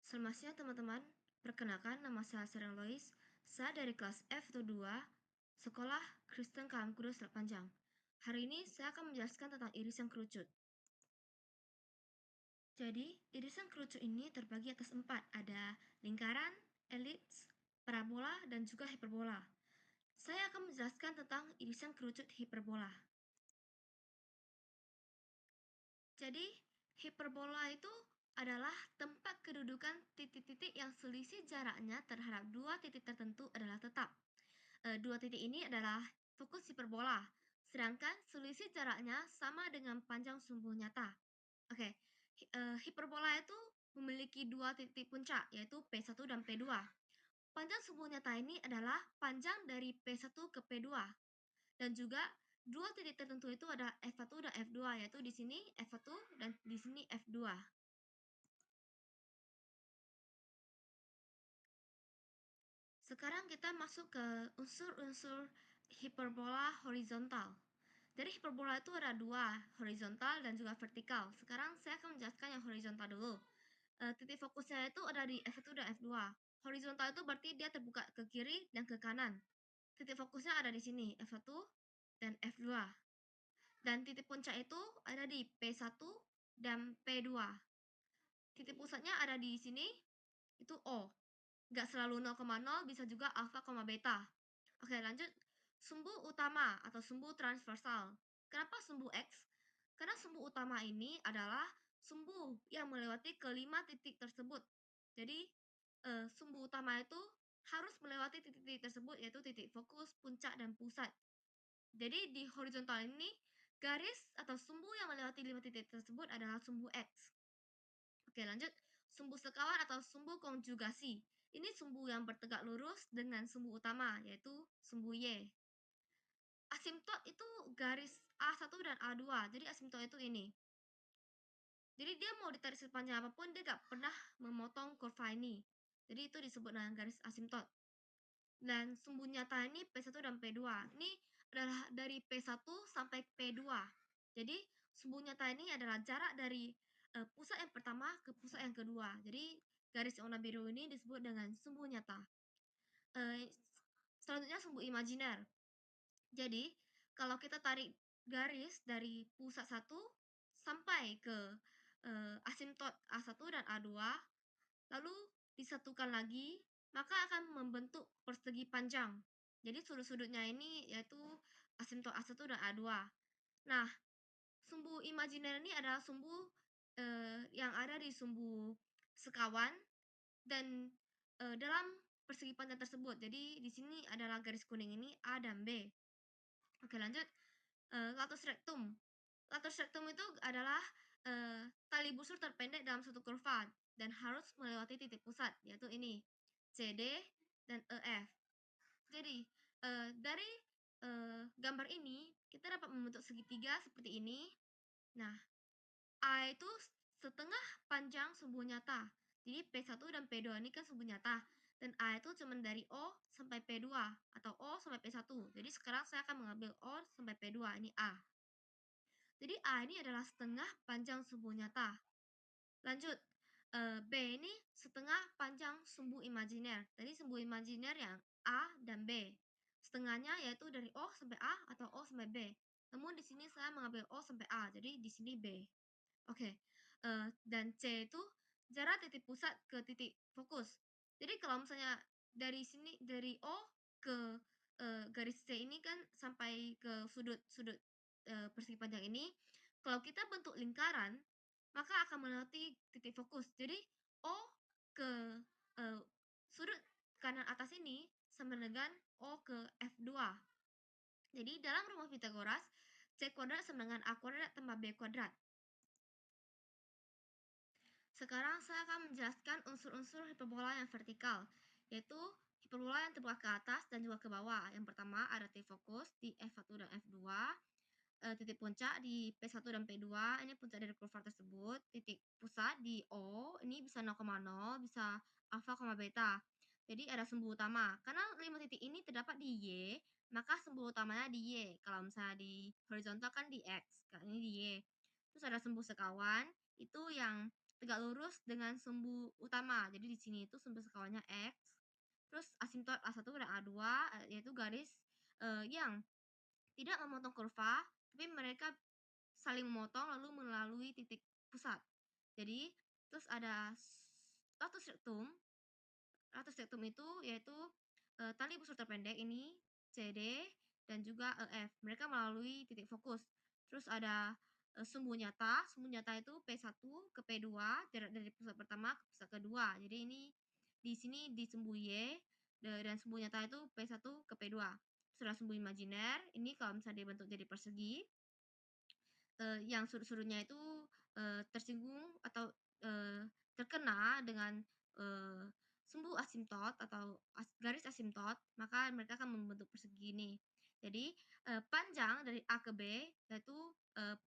Selamat siang teman-teman, perkenalkan nama saya Seren Lois. Saya dari kelas F2, Sekolah Kristen KM Kudus Selat Panjang. Hari ini saya akan menjelaskan tentang irisan kerucut. Jadi, irisan kerucut ini terbagi atas 4, ada lingkaran, elips, parabola, dan juga hiperbola. Saya akan menjelaskan tentang irisan kerucut hiperbola. Jadi, hiperbola itu adalah tempat kedudukan titik-titik yang selisih jaraknya terhadap dua titik tertentu adalah tetap. Dua titik ini adalah fokus hiperbola, sedangkan selisih jaraknya sama dengan panjang sumbu nyata. Oke, hiperbola itu memiliki dua titik puncak, yaitu P1 dan P2. Panjang sumbu nyata ini adalah panjang dari P1 ke P2. Dan juga dua titik tertentu itu ada F1 dan F2, yaitu di sini F1 dan di sini F2. Sekarang kita masuk ke unsur-unsur hiperbola horizontal. Jadi hiperbola itu ada dua, horizontal dan juga vertikal. Sekarang saya akan menjelaskan yang horizontal dulu. Titik fokusnya itu ada di F1 dan F2. Horizontal itu berarti dia terbuka ke kiri dan ke kanan. Titik fokusnya ada di sini, F1 dan F2. Dan titik puncak itu ada di P1 dan P2. Titik pusatnya ada di sini, itu O. Nggak selalu 0,0, bisa juga alfa, beta. Oke, lanjut. Sumbu utama atau sumbu transversal. Kenapa sumbu X? Karena sumbu utama ini adalah sumbu yang melewati kelima titik tersebut. Jadi, sumbu utama itu harus melewati titik-titik tersebut, yaitu titik fokus, puncak, dan pusat. Jadi, di horizontal ini, garis atau sumbu yang melewati 5 titik tersebut adalah sumbu X. Oke, lanjut. Sumbu sekawan atau sumbu konjugasi. Ini sumbu yang bertegak lurus dengan sumbu utama, yaitu sumbu Y. Asimtot itu garis A1 dan A2. Jadi asimtot itu ini. Jadi dia mau ditarik sepanjang apapun, dia gak pernah memotong kurva ini. Jadi itu disebut dengan garis asimtot. Dan sumbu nyata ini P1 dan P2. Ini adalah dari P1 sampai P2. Jadi sumbu nyata ini adalah jarak dari pusat yang pertama ke pusat yang kedua. Jadi garis warna biru ini disebut dengan sumbu nyata. Selanjutnya sumbu imajiner. Jadi kalau kita tarik garis dari pusat 1 sampai ke asimtot A1 dan A2, lalu disatukan lagi, maka akan membentuk persegi panjang. Jadi sudut-sudutnya ini yaitu asimtot A1 dan A2. Nah, sumbu imajiner ini adalah sumbu yang ada di sumbu sekawan dan dalam persegi panjang tersebut. Jadi di sini adalah garis kuning ini A dan B. Oke, lanjut. Latus rectum. Latus rectum itu adalah tali busur terpendek dalam satu kurva dan harus melewati titik pusat, yaitu ini, CD dan EF. Jadi, dari gambar ini, kita dapat membentuk segitiga seperti ini. Nah, A itu setengah panjang sumbu nyata. Jadi, P1 dan P2 ini kan sumbu nyata. Dan A itu cuma dari O sampai P2 atau O sampai P1. Jadi, sekarang saya akan mengambil O sampai P2, ini A. Jadi, A ini adalah setengah panjang sumbu nyata. Lanjut, B ini setengah panjang sumbu imajiner. Jadi sumbu imajiner yang A dan B. Setengahnya yaitu dari O sampai A atau O sampai B. Namun di sini saya mengambil O sampai A, jadi di sini B. Oke, dan C itu jarak titik pusat ke titik fokus. Jadi kalau misalnya dari sini, dari O ke garis C ini kan sampai ke sudut-sudut persegi panjang ini, kalau kita bentuk lingkaran, maka akan melewati titik fokus. Jadi O ke sudut kanan atas ini sama dengan O ke F2. Jadi dalam rumus Pythagoras, C kuadrat sama dengan A kuadrat tambah B kuadrat. Sekarang saya akan menjelaskan unsur-unsur hiperbola yang vertikal, yaitu hiperbola yang terbuka ke atas dan juga ke bawah. Yang pertama ada titik fokus di F1 dan F2, titik puncak di P1 dan P2, ini puncak dari kurva tersebut. Titik pusat di O, ini bisa 0,0, bisa alfa, beta. Jadi ada sumbu utama. Karena 5 titik ini terdapat di Y, maka sumbu utamanya di Y. Kalau misalnya di horizontal kan di X, ini di Y. Terus ada sumbu sekawan, itu yang tegak lurus dengan sumbu utama. Jadi di sini itu sumbu sekawannya X, terus asimtot A1 dan A2, yaitu garis, yang tidak memotong kurva, tapi mereka saling memotong lalu melalui titik pusat. Jadi, terus ada status rektum. Status rektum itu yaitu tali busur terpendek ini CD dan juga EF. Mereka melalui titik fokus. Terus ada sumbu nyata. Sumbu nyata itu P1 ke P2, jarak dari pusat pertama ke pusat kedua. Jadi ini di sini di sumbu Y dan sumbu nyata itu P1 ke P2. Terus ada sumbu imajiner. Ini kalau misalnya dibentuk jadi persegi, yang sudut-sudutnya itu tersinggung atau terkena dengan sumbu asimtot atau garis asimtot, maka mereka akan membentuk persegi ini. Jadi panjang dari A ke B, yaitu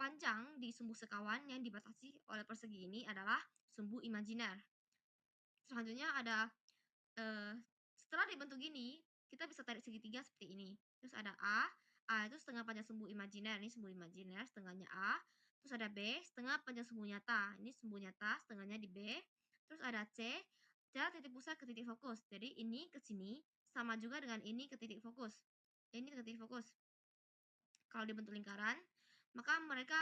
panjang di sumbu sekawan yang dibatasi oleh persegi ini adalah sumbu imajiner. Selanjutnya ada setelah dibentuk gini, kita bisa tarik segitiga seperti ini. Terus ada A itu setengah panjang sumbu imajiner, ini sumbu imajiner, setengahnya A. Terus ada B, setengah panjang sumbu nyata, ini sumbu nyata, setengahnya di B. Terus ada C, jarak titik pusat ke titik fokus. Jadi ini ke sini sama juga dengan ini ke titik fokus. Ini ke titik fokus. Kalau dibentuk lingkaran, maka mereka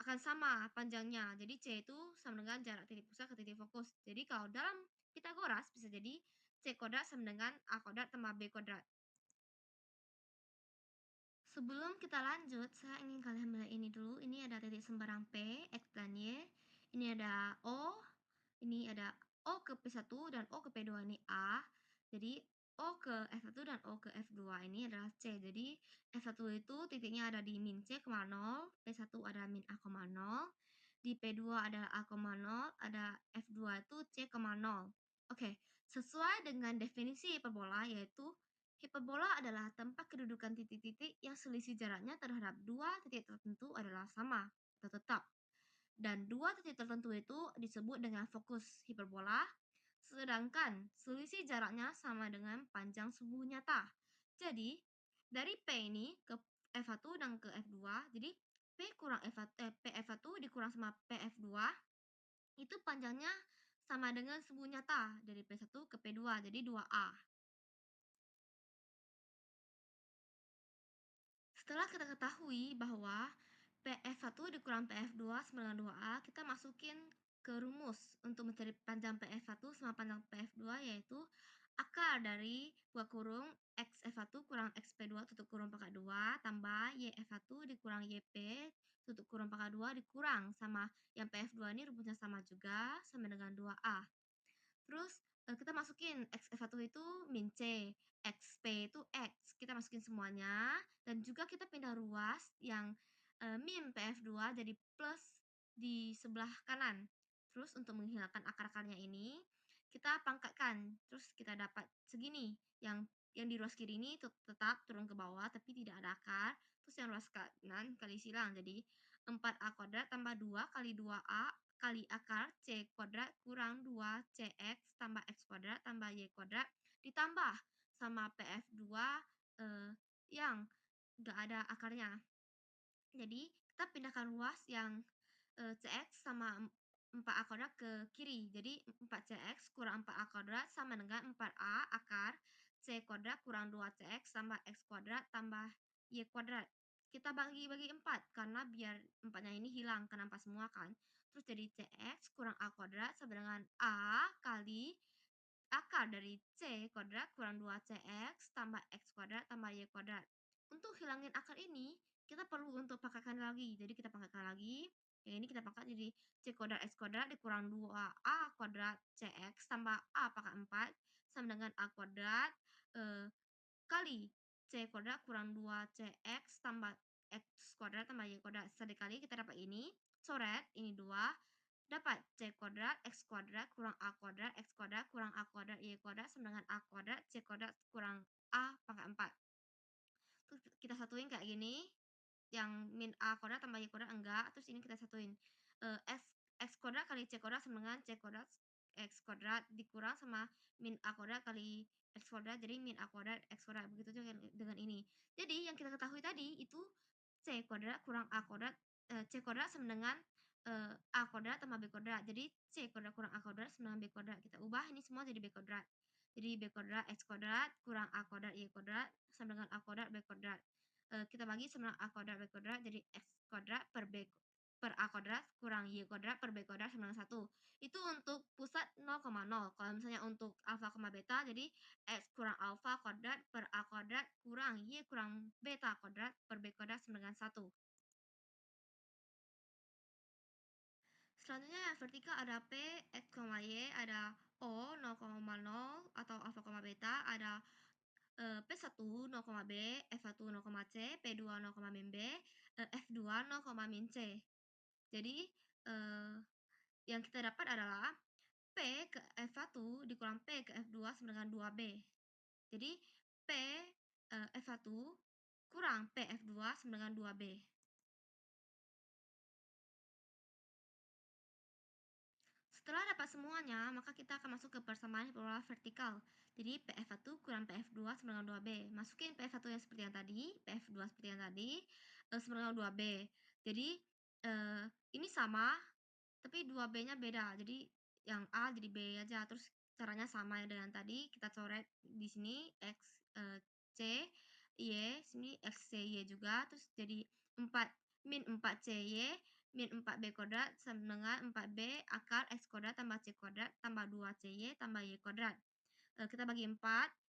akan sama panjangnya. Jadi C itu sama dengan jarak titik pusat ke titik fokus. Jadi kalau dalam Pitagoras bisa jadi C kuadrat sama dengan A kuadrat tambah B kuadrat. Sebelum kita lanjut, saya ingin kalian melihat ini dulu. Ini ada titik sembarang P, X dan Y. Ini ada O. Ini ada O ke P1 dan O ke P2 ini A. Jadi O ke F1 dan O ke F2 ini adalah C. Jadi F1 itu titiknya ada di min C, 0, P1 ada min A, 0. Di P2 adalah A, 0, ada F2 itu C, 0. Oke, sesuai dengan definisi hiperbola yaitu hiperbola adalah tempat kedudukan titik-titik yang selisih jaraknya terhadap dua titik tertentu adalah sama atau tetap. Dan dua titik tertentu itu disebut dengan fokus hiperbola, sedangkan selisih jaraknya sama dengan panjang sumbu nyata. Jadi, dari P ini ke F1 dan ke F2, jadi P kurang PF1 dikurang sama PF2, itu panjangnya sama dengan sumbu nyata dari P1 ke P2, jadi 2A. Setelah kita ketahui bahwa PF1 dikurang PF2 sama dengan 2A, kita masukin ke rumus untuk mencari panjang PF1 sama panjang PF2, yaitu akar dari buka kurung XF1 kurang XP2 tutup kurung pangkat 2 tambah YF1 dikurang YP tutup kurung pangkat 2 dikurang sama yang PF2 ini rumusnya sama juga, sama dengan 2A. Terus kita masukin XF1 itu min C, XP itu X, kita masukin semuanya dan juga kita pindah ruas yang min PF2 jadi plus di sebelah kanan. Terus untuk menghilangkan akar-akarnya ini, kita pangkatkan, terus kita dapat segini, yang di ruas kiri ini tetap turun ke bawah tapi tidak ada akar, terus yang ruas kanan kali silang, jadi 4A kuadrat tambah 2 kali 2A kali akar C kuadrat kurang 2CX tambah X kuadrat tambah Y kuadrat ditambah sama PF2 yang nggak ada akarnya. Jadi kita pindahkan ruas yang CX sama 4A kuadrat ke kiri. Jadi 4CX kurang 4A kuadrat sama dengan 4A akar C kuadrat kurang 2CX tambah X kuadrat tambah Y kuadrat. Kita bagi-bagi 4 karena biar 4-nya ini hilang karena 4 semua kan. Terus jadi CX kurang A kuadrat sama dengan A kali akar dari C kuadrat kurang 2CX tambah X kuadrat tambah Y kuadrat. Untuk hilangin akar ini, kita perlu untuk pangkatkan lagi. Jadi kita pangkatkan lagi. Yang ini kita pangkat jadi C kuadrat X kuadrat dikurang 2A kuadrat CX tambah A pangkat 4 sama dengan A kuadrat kali C kuadrat kurang 2CX tambah X kuadrat tambah Y kuadrat. Sekali kita dapat ini. Coret, ini 2. Dapat C kuadrat X kuadrat kurang A kuadrat X kuadrat kurang A kuadrat Y kuadrat sama dengan A kuadrat C kuadrat kurang A pangkat 4. Terus kita satuin kayak gini. Yang min A kuadrat tambah Y kuadrat enggak. Terus ini kita satuin. X kuadrat kali C kuadrat sama dengan C kuadrat X kuadrat dikurang sama min A kuadrat kali X kuadrat. Jadi min A kuadrat X kuadrat. Begitu juga dengan ini. Jadi yang kita ketahui tadi itu C kuadrat kurang A kuadrat C kuadrat sama dengan A kuadrat tambah B kuadrat. Jadi C kuadrat kurang A kuadrat sama dengan B kuadrat. Kita ubah ini semua jadi B kuadrat. Jadi B kuadrat X kuadrat kurang A kuadrat Y kuadrat sama dengan A kuadrat B kuadrat. Kita bagi sama dengan A kuadrat B kuadrat jadi X kuadrat per A kuadrat kurang Y kuadrat per B kuadrat sama dengan 1. Itu untuk pusat 0,0. Kalau misalnya untuk alfa, beta jadi X kurang alfa kuadrat per A kuadrat kurang Y kurang beta kuadrat per B kuadrat sama dengan 1. Selanjutnya yang vertikal ada P, X, Y, ada O 0,0 atau alfa, beta, ada P1 0, B, F1 0, C, P2 0, min B, F2 0, min C. Jadi yang kita dapat adalah P ke F1 dikurang P ke F2 sama dengan 2B. Jadi P F1 kurang P F2 sama dengan 2B. Setelah dapat semuanya, maka kita akan masuk ke persamaan hiperbola vertikal. Jadi PF1 kurang PF2 sama dengan 2B. Masukin PF1 yang seperti yang tadi, PF2 seperti yang tadi, sama dengan 2B. Jadi ini sama, tapi 2B-nya beda. Jadi yang A jadi B aja. Terus caranya sama dengan tadi, kita coret di sini X, C, Y, sini X, C, Y juga. Terus jadi 4 min 4CY min 4B kuadrat sama dengan 4B akar X kuadrat tambah C kuadrat tambah 2CY tambah Y kuadrat. Kita bagi 4,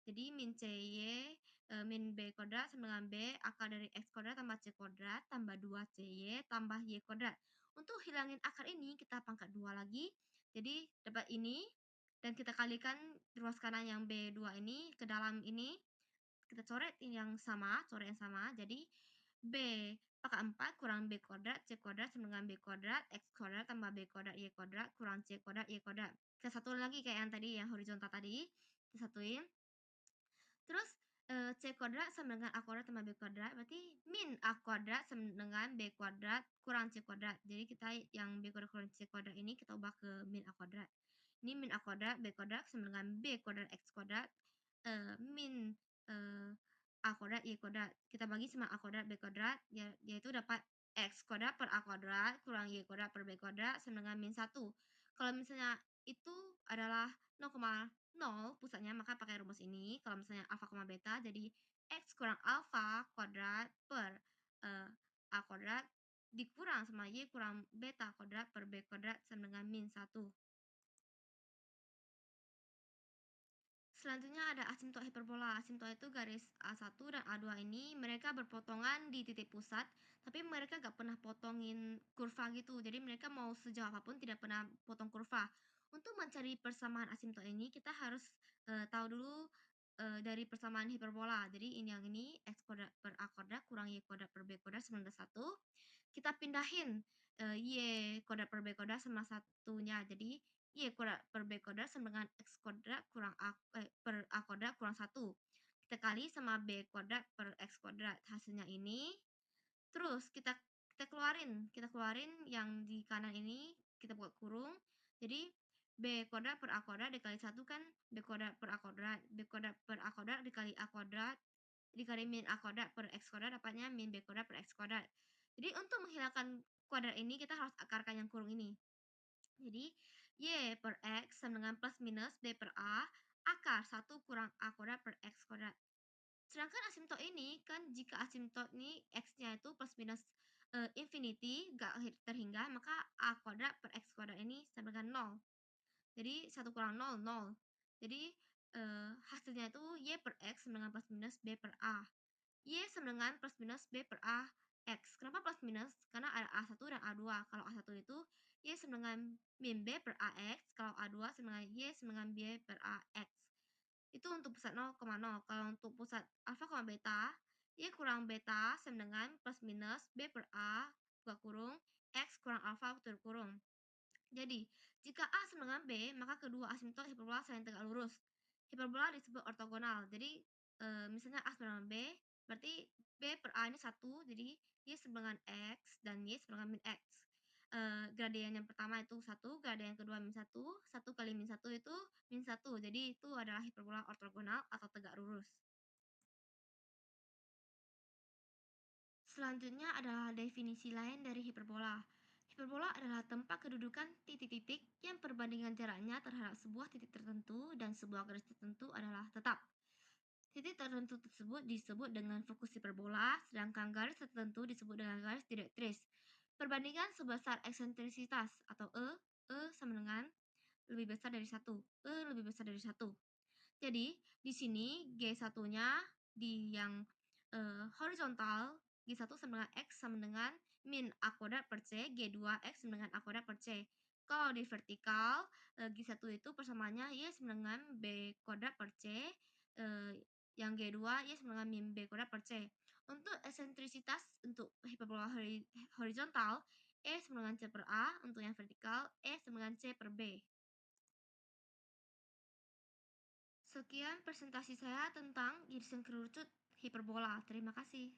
jadi min CY min B kuadrat sama dengan B akar dari X kuadrat tambah C kuadrat tambah 2CY tambah Y kuadrat. Untuk hilangin akar ini, kita pangkat 2 lagi. Jadi dapat ini, dan kita kalikan ruas kanan yang B2 ini ke dalam ini. Kita coret yang sama, jadi B pangkat 4 kurang B kuadrat, C kuadrat sama dengan B kuadrat, X kuadrat tambah B kuadrat, Y kuadrat kurang C kuadrat, Y kuadrat. Kita satuin lagi kayak yang tadi, yang horizontal tadi. Kita satuin. Terus C kuadrat sama dengan A kuadrat tambah B kuadrat, berarti min A kuadrat sama dengan B kuadrat kurang C kuadrat. Jadi kita yang B kuadrat kurang C kuadrat ini kita ubah ke min A kuadrat. Ini min A kuadrat, B kuadrat sama dengan B kuadrat X kuadrat, min A kuadrat Y kuadrat. Kita bagi sama A kuadrat B kuadrat, yaitu dapat X kuadrat per A kuadrat kurang Y kuadrat per B kuadrat sama dengan min 1. Kalau misalnya itu adalah 0,0 pusatnya, maka pakai rumus ini. Kalau misalnya alfa, beta, jadi X kurang alfa kuadrat per A kuadrat dikurang sama Y kurang beta kuadrat per B kuadrat sama dengan min 1. Selanjutnya ada asimtot hiperbola. Asimtot itu garis A1 dan A2 ini mereka berpotongan di titik pusat, tapi mereka gak pernah potongin kurva gitu. Jadi mereka mau sejauh apapun tidak pernah potong kurva. Untuk mencari persamaan asimtot ini, kita harus tahu dulu dari persamaan hiperbola. Jadi ini yang ini X kuadrat per A kuadrat kurang Y kuadrat per B kuadrat sama dengan 1. Kita pindahin Y kuadrat per B kuadrat sama satunya. Jadi Y kuadrat per B kuadrat sama dengan X kuadrat kurang per A kuadrat kurang 1. Kita kali sama B kuadrat per X kuadrat. Hasilnya ini. Terus kita keluarin yang di kanan ini, kita buat kurung. Jadi B kuadrat per A kuadrat dikali 1 kan B kuadrat per A kuadrat. B kuadrat per A kuadrat dikali A kuadrat dikali min A kuadrat per X kuadrat dapatnya min B kuadrat per X kuadrat. Jadi untuk menghilangkan kuadrat ini kita harus akarkan yang kurung ini. Jadi Y per X sama dengan plus minus B per A akar 1 kurang A kuadrat per X kuadrat. Sedangkan asimtot ini kan jika asimtot ini X-nya itu plus minus infinity gak terhingga, maka A kuadrat per X kuadrat ini sama dengan 0. Jadi 1 kurang 0, 0. Jadi hasilnya itu Y per X sama dengan plus minus B per A. Y sama dengan plus minus B per A X. Kenapa plus minus? Karena ada A1 dan A2. Kalau A1 itu Y sama dengan min B per AX. Kalau A2 sama dengan Y sama dengan B per AX. Itu untuk pusat 0,0. Kalau untuk pusat alfa, beta, Y kurang beta sama dengan plus minus B per A buka kurung X kurang alfa tutup kurung. Jadi, jika A sama dengan B, maka kedua asimtot hiperbola saling tegak lurus. Hiperbola disebut ortogonal. Jadi, misalnya A sama dengan B, berarti B per A ini 1, jadi Y sama dengan X dan Y sama dengan min X. Gradien yang pertama itu 1, gradien yang kedua min 1, 1 kali min 1 itu min 1. Jadi, itu adalah hiperbola ortogonal atau tegak lurus. Selanjutnya adalah definisi lain dari hiperbola. Hiperbola adalah tempat kedudukan titik-titik yang perbandingan jaraknya terhadap sebuah titik tertentu dan sebuah garis tertentu adalah tetap. Titik tertentu tersebut disebut dengan fokus hiperbola, sedangkan garis tertentu disebut dengan garis direktris. Perbandingan sebesar eksentrisitas atau E sama dengan lebih besar dari satu, E lebih besar dari satu. Jadi, di sini G1-nya di yang horizontal, G1 sama dengan X sama dengan min A kuadrat per C, G2 X sama dengan A kuadrat per C. Kalau di vertikal, G1 itu persamaannya Y sama dengan B kuadrat per C, yang G2 Y sama dengan min B kuadrat per C. Untuk eksentrisitas untuk hiperbola horizontal, E sama dengan C per A, untuk yang vertikal, E sama dengan C per B. Sekian presentasi saya tentang irisan kerucut hiperbola. Terima kasih.